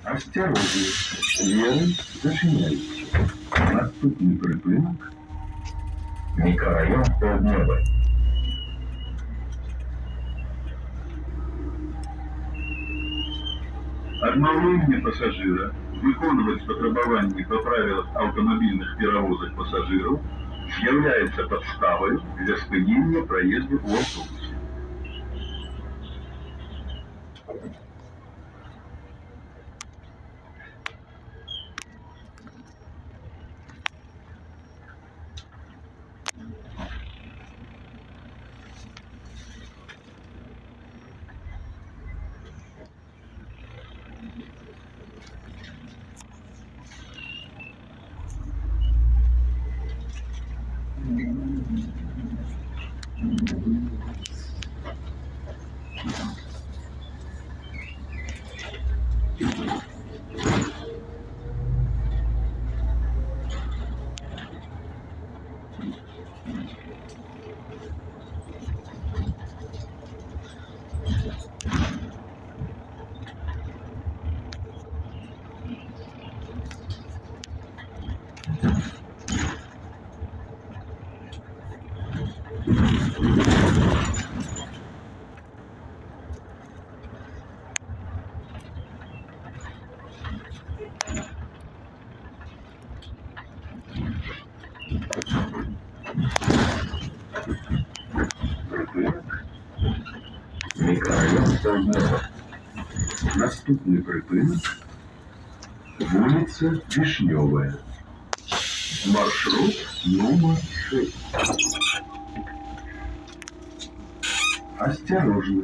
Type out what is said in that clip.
Осторожно, двери зачиняються. Наступний припинок – мікрорайон Поодневе. Адмаўленне пассажира выконваць патрабаванні па правілах аўтамабільных перавозак пассажираў з'яўляецца падставай для спынення праезду ў аўтобусе. Мікрорайон Поодневе. Наступний припинок – вулиця Вишневая. Маршрут номер 6. Осторожно.